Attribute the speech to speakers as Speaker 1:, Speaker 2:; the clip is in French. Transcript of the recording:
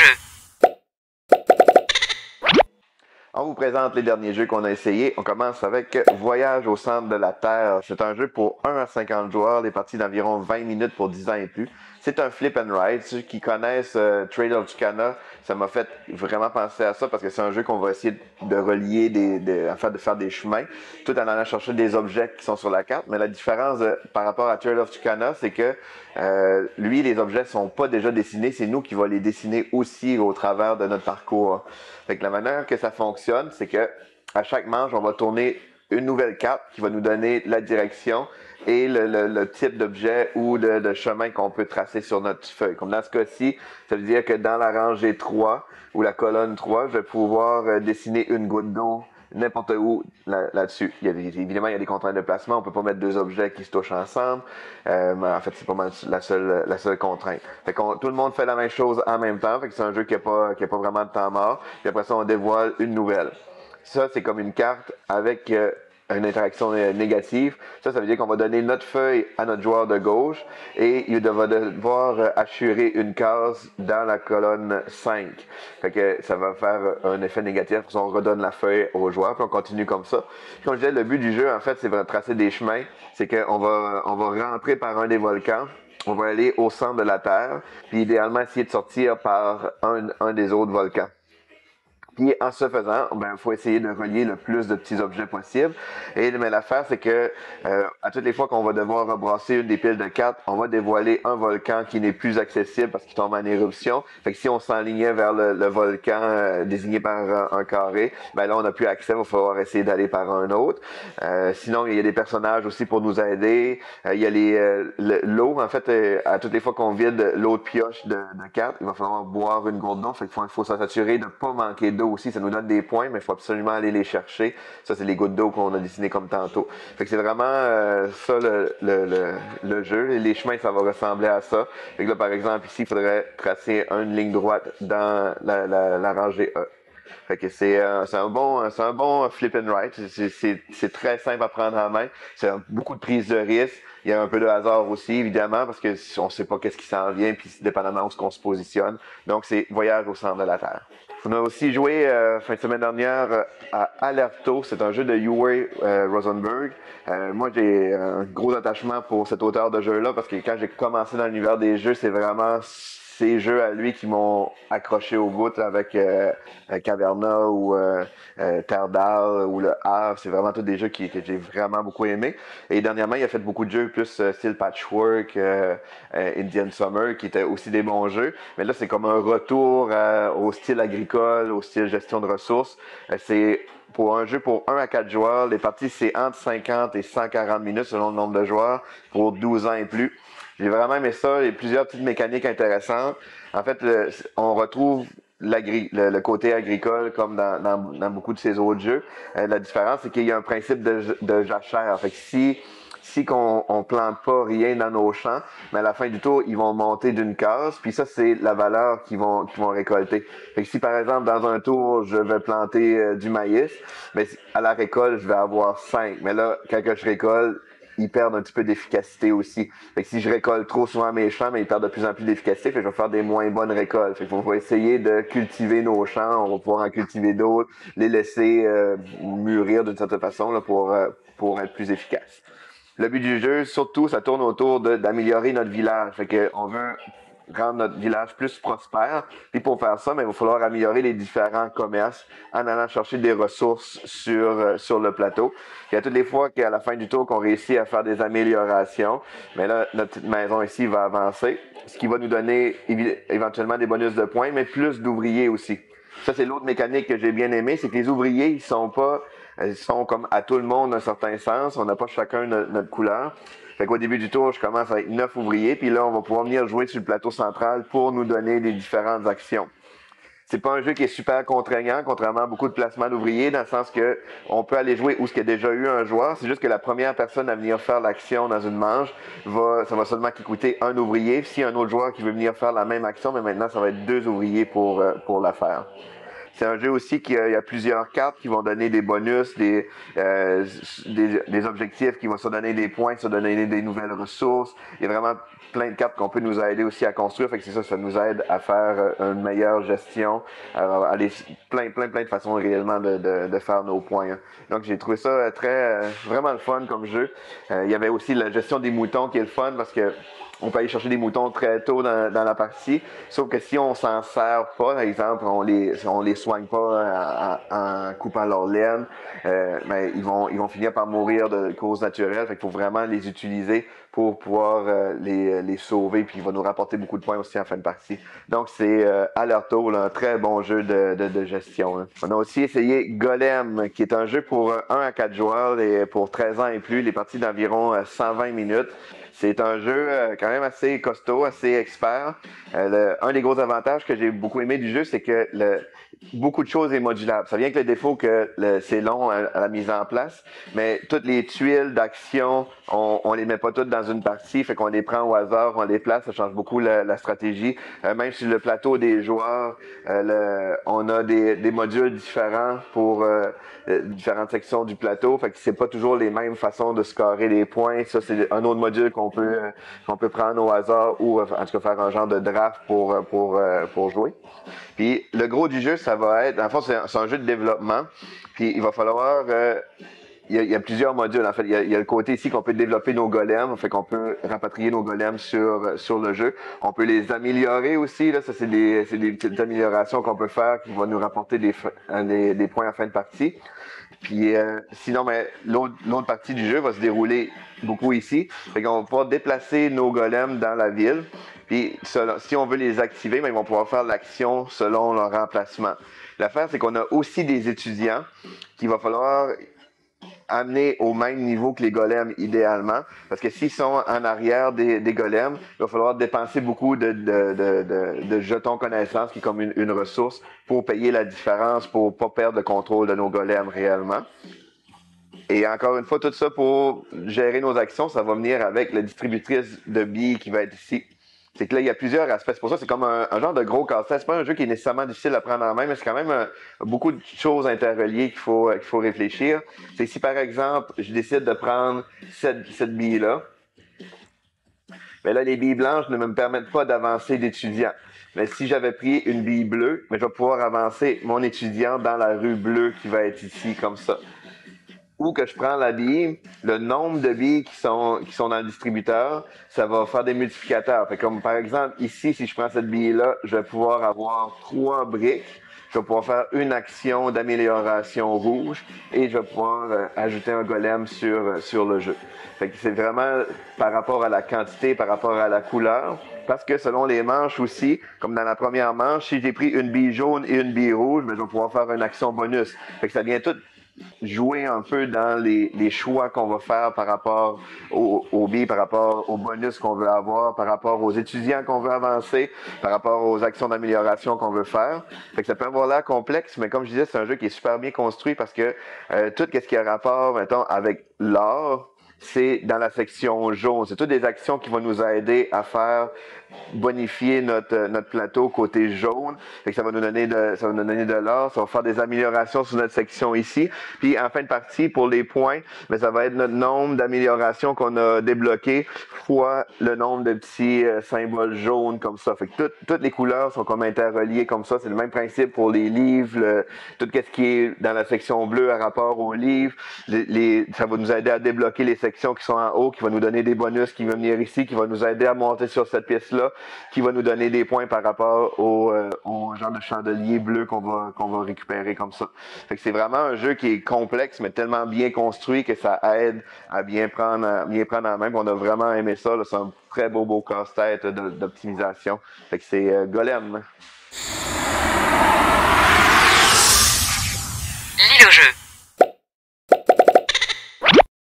Speaker 1: jeu.
Speaker 2: On vous présente les derniers jeux qu'on a essayés. On commence avec Voyage au centre de la Terre. C'est un jeu pour 1 à 50 joueurs, des parties d'environ 20 minutes pour 10 ans et plus. C'est un flip and ride. Ceux qui connaissent Trail of Tucana, ça m'a fait vraiment penser à ça parce que c'est un jeu qu'on va essayer de relier, de faire des chemins, tout en allant chercher des objets qui sont sur la carte. Mais la différence par rapport à Trail of Tucana, c'est que lui, les objets sont pas déjà dessinés, c'est nous qui va les dessiner aussi au travers de notre parcours. Fait que la manière que ça fonctionne, c'est que à chaque manche, on va tourner une nouvelle carte qui va nous donner la direction et le type d'objet ou de chemin qu'on peut tracer sur notre feuille. Comme dans ce cas-ci, ça veut dire que dans la rangée 3 ou la colonne 3, je vais pouvoir dessiner une goutte d'eau n'importe où là-dessus. Évidemment, il y a des contraintes de placement. On peut pas mettre deux objets qui se touchent ensemble. Mais en fait, c'est pas mal la seule contrainte. Fait que tout le monde fait la même chose en même temps. Fait que c'est un jeu qui a pas vraiment de temps mort. Puis après ça, on dévoile une nouvelle. Ça, c'est comme une carte avec une interaction négative. Ça veut dire qu'on va donner notre feuille à notre joueur de gauche et il va devoir assurer une case dans la colonne 5. Fait que ça va faire un effet négatif parce qu'on redonne la feuille au joueur puis on continue comme ça. Comme je disais, le but du jeu, en fait, c'est de tracer des chemins. C'est qu'on va rentrer par un des volcans. On va aller au centre de la Terre, puis idéalement essayer de sortir par un des autres volcans. Puis en ce faisant, il faut essayer de relier le plus de petits objets possible. Mais l'affaire, c'est que à toutes les fois qu'on va devoir rebrasser une des piles de cartes, on va dévoiler un volcan qui n'est plus accessible parce qu'il tombe en éruption. Fait que si on s'enlignait vers le volcan désigné par un carré, là on n'a plus accès, il va falloir essayer d'aller par un autre. Sinon, il y a des personnages aussi pour nous aider. Il y a l'eau, en fait, à toutes les fois qu'on vide l'autre pioche de cartes, il va falloir boire une gourde d'eau. Fait qu'il faut s'assurer de ne pas manquer d'eau aussi, ça nous donne des points, mais il faut absolument aller les chercher. Ça, c'est les gouttes d'eau qu'on a dessinées comme tantôt. Fait que c'est vraiment ça le jeu. Les chemins, ça va ressembler à ça. Fait que là, par exemple, ici, il faudrait tracer une ligne droite dans la rangée E. Fait que c'est un bon flip and write. C'est très simple à prendre en main. C'est beaucoup de prise de risque. Il y a un peu de hasard aussi, évidemment, parce que on sait pas qu'est-ce qui s'en vient, puis dépendamment où on se positionne. Donc, c'est Voyage au centre de la Terre. On a aussi joué fin de semaine dernière à Alerto. C'est un jeu de Uwe Rosenberg. Moi, j'ai un gros attachement pour cet auteur de jeu-là parce que quand j'ai commencé dans l'univers des jeux, c'est vraiment ces jeux à lui qui m'ont accroché au bout avec Caverna ou Terre d'Al ou le Havre. C'est vraiment tous des jeux que j'ai vraiment beaucoup aimé. Et dernièrement, il a fait beaucoup de jeux plus style Patchwork, Indian Summer, qui étaient aussi des bons jeux. Mais là, c'est comme un retour au style agricole, au style gestion de ressources. C'est pour un jeu pour 1 à 4 joueurs. Les parties, c'est entre 50 et 140 minutes selon le nombre de joueurs pour 12 ans et plus. J'ai vraiment aimé ça. Il y a plusieurs petites mécaniques intéressantes. En fait, on retrouve le côté agricole comme dans beaucoup de ces autres jeux. La différence, c'est qu'il y a un principe de jachère. Fait que si on plante pas rien dans nos champs, mais à la fin du tour, ils vont monter d'une case, puis ça, c'est la valeur qu'ils vont récolter. Fait que si, par exemple, dans un tour, je vais planter du maïs, mais à la récolte, je vais avoir 5. Mais là, quand je récolte, ils perdent un petit peu d'efficacité aussi. Fait que si je récolte trop souvent mes champs, ils perdent de plus en plus d'efficacité, fait que je vais faire des moins bonnes récoltes. Fait qu'on va essayer de cultiver nos champs, on va pouvoir en cultiver d'autres, les laisser mûrir d'une certaine façon là, pour être plus efficace. Le but du jeu, surtout, ça tourne autour d'améliorer notre village. Fait que on veut rendre notre village plus prospère. Puis pour faire ça, il va falloir améliorer les différents commerces en allant chercher des ressources sur le plateau. Il y a toutes les fois qu'à la fin du tour qu'on réussit à faire des améliorations, mais là, notre petite maison ici va avancer, ce qui va nous donner éventuellement des bonus de points, mais plus d'ouvriers aussi. Ça, c'est l'autre mécanique que j'ai bien aimé, c'est que les ouvriers, ils sont comme à tout le monde d'un certain sens. On n'a pas chacun notre couleur. Fait qu'au début du tour, je commence avec 9 ouvriers, puis là, on va pouvoir venir jouer sur le plateau central pour nous donner les différentes actions. C'est pas un jeu qui est super contraignant, contrairement à beaucoup de placements d'ouvriers, dans le sens que on peut aller jouer où il y a déjà eu un joueur. C'est juste que la première personne à venir faire l'action dans une manche, ça va seulement coûter un ouvrier. S'il y a un autre joueur qui veut venir faire la même action, mais maintenant, ça va être 2 ouvriers pour la faire. C'est un jeu aussi qui il y a plusieurs cartes qui vont donner des bonus, des objectifs, qui vont se donner des points, se donner des nouvelles ressources. Il y a vraiment plein de cartes qu'on peut nous aider aussi à construire. Fait que c'est ça, ça nous aide à faire une meilleure gestion, à aller plein de façons réellement de faire nos points. Hein. Donc j'ai trouvé ça vraiment le fun comme jeu. Il y avait aussi la gestion des moutons qui est le fun parce que on peut aller chercher des moutons très tôt dans la partie, sauf que si on s'en sert pas, par exemple, on les soigne pas en coupant leur laine, ben, ils vont finir par mourir de causes naturelles. Fait qu'il faut vraiment les utiliser pour pouvoir les sauver, puis il va nous rapporter beaucoup de points aussi en fin de partie. Donc c'est à leur tour là, un très bon jeu de gestion. Hein. On a aussi essayé Golem, qui est un jeu pour 1 à 4 joueurs et pour 13 ans et plus, les parties d'environ 120 minutes. C'est un jeu quand même assez costaud, assez expert. Un des gros avantages que j'ai beaucoup aimé du jeu, c'est que beaucoup de choses est modulable. Ça vient avec le défaut que c'est long à la mise en place, mais toutes les tuiles d'action, on les met pas toutes dans une partie, fait qu'on les prend au hasard, on les place, ça change beaucoup la stratégie. Même sur le plateau des joueurs, on a des modules différents pour différentes sections du plateau, fait que c'est pas toujours les mêmes façons de scorer les points. Ça, c'est un autre module qu'on peut prendre au hasard ou en tout cas faire un genre de draft pour jouer. Puis le gros du jeu, ça va être, en fait, c'est un jeu de développement. Puis il va falloir, il y a plusieurs modules. En fait, il y a le côté ici qu'on peut développer nos golems, fait qu'on peut rapatrier nos golems sur le jeu. On peut les améliorer aussi. Là, ça c'est des petites améliorations qu'on peut faire qui vont nous rapporter des points en fin de partie. Puis sinon, mais l'autre partie du jeu va se dérouler beaucoup ici. Fait qu'on va pouvoir déplacer nos golems dans la ville. Puis si on veut les activer, ben, ils vont pouvoir faire l'action selon leur emplacement. L'affaire, c'est qu'on a aussi des étudiants qu'il va falloir amener au même niveau que les golems idéalement. Parce que s'ils sont en arrière des golems, il va falloir dépenser beaucoup de jetons connaissances, qui est comme une ressource, pour payer la différence, pour pas perdre le contrôle de nos golems réellement. Et encore une fois, tout ça pour gérer nos actions, ça va venir avec la distributrice de billes qui va être ici. C'est que là, il y a plusieurs aspects. C'est pour ça que c'est comme un genre de gros casse-tête. C'est pas un jeu qui est nécessairement difficile à prendre en main, mais c'est quand même beaucoup de choses interreliées qu'il faut réfléchir. C'est si, par exemple, je décide de prendre cette bille-là, mais là, les billes blanches ne me permettent pas d'avancer d'étudiant. Mais si j'avais pris une bille bleue, mais je vais pouvoir avancer mon étudiant dans la rue bleue qui va être ici, comme ça. Ou que je prends la bille, le nombre de billes qui sont dans le distributeur, ça va faire des multiplicateurs. Fait comme par exemple, ici, si je prends cette bille-là, je vais pouvoir avoir 3 briques. Je vais pouvoir faire une action d'amélioration rouge et je vais pouvoir ajouter un golem sur le jeu. Fait que c'est vraiment par rapport à la quantité, par rapport à la couleur. Parce que selon les manches aussi, comme dans la première manche, si j'ai pris une bille jaune et une bille rouge, ben, je vais pouvoir faire une action bonus. Fait que ça vient tout jouer un peu dans les choix qu'on va faire par rapport aux billes, par rapport aux bonus qu'on veut avoir, par rapport aux étudiants qu'on veut avancer, par rapport aux actions d'amélioration qu'on veut faire. Fait que ça peut avoir l'air complexe, mais comme je disais, c'est un jeu qui est super bien construit parce que tout ce qui a rapport, mettons, avec l'art, c'est dans la section jaune. C'est toutes des actions qui vont nous aider à faire bonifier notre plateau côté jaune. Fait que ça va nous donner de l'or. Ça va faire des améliorations sur notre section ici. Puis en fin de partie, pour les points, ben, ça va être notre nombre d'améliorations qu'on a débloquées fois le nombre de petits symboles jaunes comme ça. Fait que toutes les couleurs sont comme interreliées comme ça. C'est le même principe pour les livres, tout ce qui est dans la section bleue à rapport aux livres. Ça va nous aider à débloquer les sections qui sont en haut, qui va nous donner des bonus qui vont venir ici, qui va nous aider à monter sur cette pièce-là, qui va nous donner des points par rapport au genre de chandelier bleu qu'on va récupérer comme ça. Fait que c'est vraiment un jeu qui est complexe, mais tellement bien construit que ça aide à bien prendre en main. On a vraiment aimé ça. Là. C'est un très beau casse-tête d'optimisation. Fait que c'est Golem.
Speaker 1: Lis le jeu.